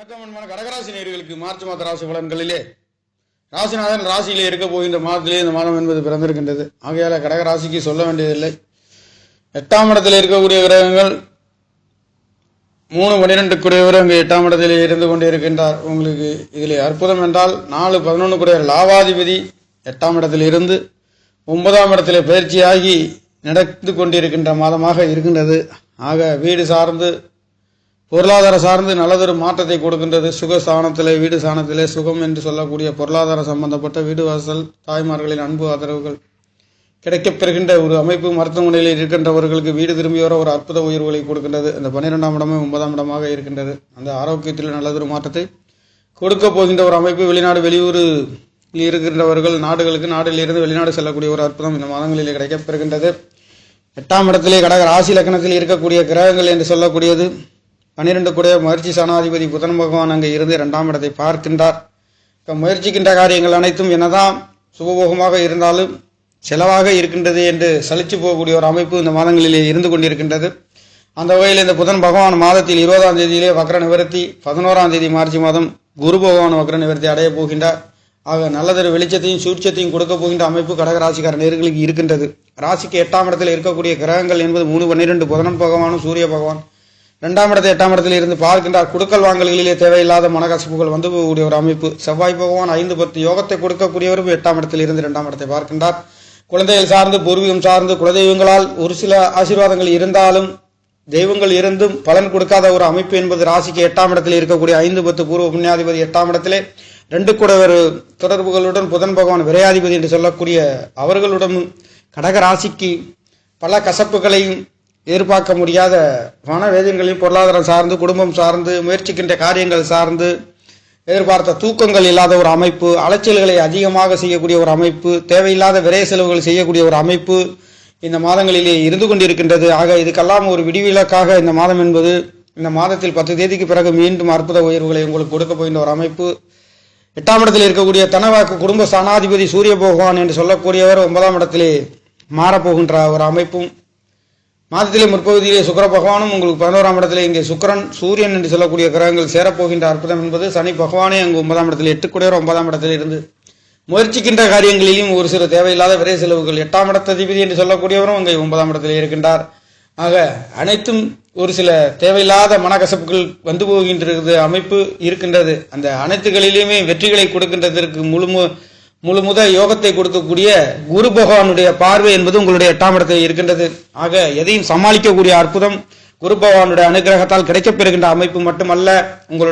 வணக்கம் அன்பான கடகராசி நேயர்களுக்கு மார்ச் மாத ராசி பலன்களிலே ராசிநாதன் ராசியிலே இருக்க போகின்ற மாதத்திலே இந்த மாதம் என்பது பிறந்திருக்கின்றது. ஆகையால கடகராசிக்கு சொல்ல வேண்டியதில்லை. 8ஆம் இடத்தில் இருக்கக்கூடிய கிரகங்கள் 3-12 அங்கு 8ஆம் இடத்திலே இருந்து கொண்டே இருக்கின்றார். உங்களுக்கு இதிலே அற்புதம் என்றால் 4-11 லாபாதிபதி 8ஆம் இடத்தில் இருந்து 9ஆம் இடத்திலே பயிற்சியாகி நடந்து கொண்டிருக்கின்ற மாதமாக இருக்கின்றது. ஆக வீடு சார்ந்து பொருளாதார சார்ந்து நல்லதொரு மாற்றத்தை கொடுக்கின்றது. சுகஸ்தானத்திலே வீடு ஸ்தானத்திலே சுகம் என்று சொல்லக்கூடிய பொருளாதார சம்பந்தப்பட்ட வீடு வாசல் தாய்மார்களின் அன்பு ஆதரவுகள் கிடைக்கப்பெறுகின்ற ஒரு அமைப்பு. மருத்துவமனையில் இருக்கின்றவர்களுக்கு வீடு திரும்பி வர ஒரு அற்புத உயர்வுகளை கொடுக்கின்றது. அந்த 12ஆம் இடமும் 9ஆம் இடமாக இருக்கின்றது. அந்த ஆரோக்கியத்தில் நல்லதொரு மாற்றத்தை கொடுக்க போகின்ற ஒரு அமைப்பு. வெளிநாடு வெளியூரில் இருக்கின்றவர்கள் நாட்டிலிருந்து வெளிநாடு செல்லக்கூடிய ஒரு அற்புதம் இந்த மாதங்களிலே கிடைக்கப்பெறுகின்றது. 8ஆம் இடத்திலே கடக ராசி லக்னத்தில் இருக்கக்கூடிய கிரகங்கள் என்று சொல்லக்கூடியது 12 முயற்சி சனாதிபதி புதன் பகவான் அங்கே இருந்து 2ஆம் இடத்தை பார்க்கின்றார். முயற்சிக்கின்ற காரியங்கள் அனைத்தும் என்னதான் சுபபோகமாக இருந்தாலும் செலவாக இருக்கின்றது என்று சலிச்சு போகக்கூடிய ஒரு அமைப்பு இந்த மாதங்களிலே இருந்து கொண்டிருக்கின்றது. அந்த வகையில் இந்த புதன் பகவான் மாதத்தில் 20ஆம் தேதியிலே வக்ர நிவர்த்தி, 11ஆம் தேதி மார்ச் மாதம் குரு பகவான் வக்ர நிவர்த்தி அடைய போகின்றார். ஆக நல்லதொரு வெளிச்சத்தையும் சூட்சத்தையும் கொடுக்க போகின்ற அமைப்பு கடகராசிக்கார நேர்களுக்கு இருக்கின்றது. ராசிக்கு 8ஆம் இடத்தில் இருக்கக்கூடிய கிரகங்கள் என்பது 3-12 புதன் பகவானும் சூரிய பகவான் 2ஆம் இடத்தை 8ஆம் இடத்தில் இருந்து பார்க்கின்றார். கொடுக்கல் வாங்கல்களிலே தேவையில்லாத மனக்கசப்புகள் வந்து போகக்கூடிய ஒரு அமைப்பு. செவ்வாய் பகவான் 5-10 யோகத்தை கொடுக்கக்கூடியவரும் 8ஆம் இடத்தில் இருந்து 2ஆம் இடத்தை பார்க்கின்றார். குழந்தைகள் சார்ந்து பூர்வீகம் சார்ந்து குலதெய்வங்களால் ஒரு சில ஆசீர்வாதங்கள் இருந்தாலும் தெய்வங்கள் இருந்தும் பலன் கொடுக்காத ஒரு அமைப்பு என்பது ராசிக்கு 8ஆம் இடத்தில் இருக்கக்கூடிய 5-10 பூர்வ புண்ணியாதிபதி 8ஆம் இடத்திலே 2 தொடர்புகளுடன் புதன் பகவான் விரையாதிபதி என்று சொல்லக்கூடிய அவர்களுடன் கடக ராசிக்கு பல கசப்புகளையும் எதிர்பார்க்க முடியாத பணவேதங்களையும் பொருளாதாரம் சார்ந்து குடும்பம் சார்ந்து முயற்சிக்கின்ற காரியங்கள் சார்ந்து எதிர்பார்த்த தூக்கங்கள் இல்லாத ஒரு அமைப்பு, அலைச்சல்களை அதிகமாக செய்யக்கூடிய ஒரு அமைப்பு, தேவையில்லாத விரை செலவுகள் செய்யக்கூடிய ஒரு அமைப்பு இந்த மாதங்களிலே இருந்து கொண்டிருக்கின்றது. ஆக இதுக்கெல்லாம் ஒரு விடிவிலக்காக இந்த மாதம் என்பது இந்த மாதத்தில் 10 தேதிக்கு பிறகு மீண்டும் அற்புத உயர்வுகளை உங்களுக்கு கொடுக்க போகின்ற ஒரு அமைப்பு. 8ஆம் இடத்தில் இருக்கக்கூடிய தனவாக்கு குடும்ப ஸ்தானாதிபதி சூரிய பகவான் என்று சொல்லக்கூடியவர் 9ஆம் இடத்திலே மாறப்போகின்ற ஒரு அமைப்பும். மாதத்திலே முற்பகுதியிலே சுக்கிர பகவானும் உங்களுக்கு 11ஆம் இடத்திலே இங்கே சுக்கிரன் சூரியன் என்று சொல்லக்கூடிய கிரகங்கள் சேரப்போகின்ற அற்புதம் என்பது சனி பகவானே அங்கு 9ஆம் இடத்தில் 8 9ஆம் இடத்தில் இருந்து முயற்சிக்கின்ற காரியங்களிலும் ஒரு சில தேவையில்லாத விரை செலவுகள். 8ஆம் இடத்ததிபதி என்று சொல்லக்கூடியவரும் அங்கே 9ஆம் இடத்திலே இருக்கின்றார். ஆக அனைத்தும் ஒரு சில தேவையில்லாத மனக்கசப்புகள் வந்து போகின்றது அமைப்பு இருக்கின்றது. அந்த அனைத்துகளிலுமே வெற்றிகளை கொடுக்கின்றதற்கு முழுமுத யோகத்தை கொடுக்கக்கூடிய குரு பகவானுடைய பார்வை என்பது உங்களுடைய 8ஆம் இடத்தில் இருக்கின்றது. ஆக எதையும் சமாளிக்கக்கூடிய அற்புதம் குரு பகவானுடைய அனுகிரகத்தால் கிடைக்கப்பெறுகின்ற அமைப்பு மட்டுமல்ல, உங்களுடைய